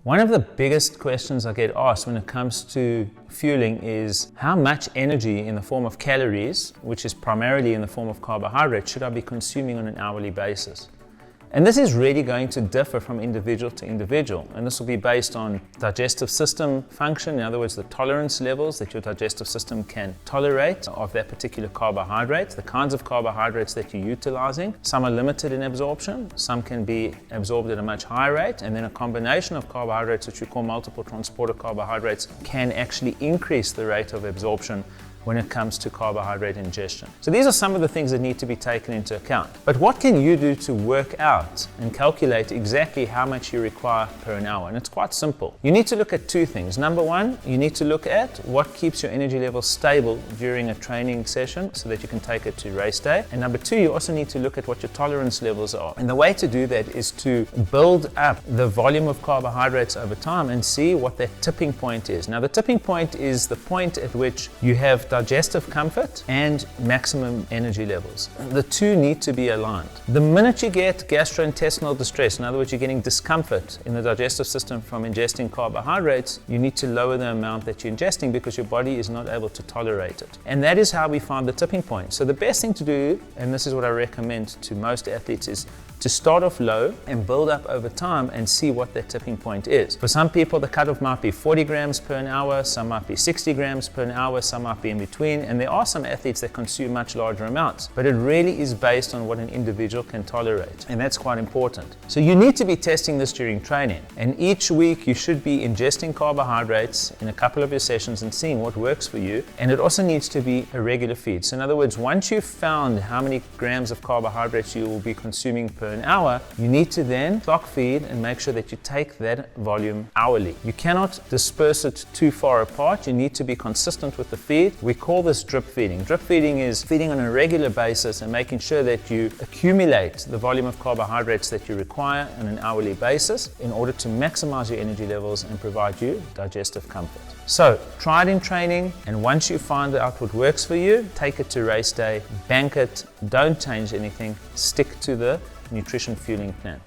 One of the biggest questions I get asked when it comes to fueling is how much energy in the form of calories, which is primarily in the form of carbohydrates, should I be consuming on an hourly basis? And this is really going to differ from individual to individual, and this will be based on digestive system function, in other words, the tolerance levels that your digestive system can tolerate of that particular carbohydrate, the kinds of carbohydrates that you're utilizing. Some are limited in absorption, some can be absorbed at a much higher rate, and then a combination of carbohydrates, which we call multiple transporter carbohydrates, can actually increase the rate of absorption when it comes to carbohydrate ingestion. So these are some of the things that need to be taken into account. But what can you do to work out and calculate exactly how much you require per an hour? And it's quite simple. You need to look at two things. Number one, you need to look at what keeps your energy levels stable during a training session so that you can take it to race day. And number two, you also need to look at what your tolerance levels are. And the way to do that is to build up the volume of carbohydrates over time and see what that tipping point is. Now, the tipping point is the point at which you have digestive comfort and maximum energy levels. The two need to be aligned. The minute you get gastrointestinal distress, in other words, you're getting discomfort in the digestive system from ingesting carbohydrates, you need to lower the amount that you're ingesting because your body is not able to tolerate it. And that is how we find the tipping point. So the best thing to do, and this is what I recommend to most athletes, is to start off low and build up over time and see what that tipping point is. For some people, the cutoff might be 40 grams per an hour, some might be 60 grams per an hour, some might be in between, and there are some athletes that consume much larger amounts, but it really is based on what an individual can tolerate, and that's quite important. So you need to be testing this during training, and each week you should be ingesting carbohydrates in a couple of your sessions and seeing what works for you, and it also needs to be a regular feed. So in other words, once you've found how many grams of carbohydrates you will be consuming per an hour, you need to then clock feed and make sure that you take that volume hourly. You cannot disperse it too far apart. You need to be consistent with the feed. We call this drip feeding. Drip feeding is feeding on a regular basis and making sure that you accumulate the volume of carbohydrates that you require on an hourly basis in order to maximize your energy levels and provide you digestive comfort. So try it in training, and once you find out what works for you, take it to race day, bank it, don't change anything, stick to the nutrition fueling plan.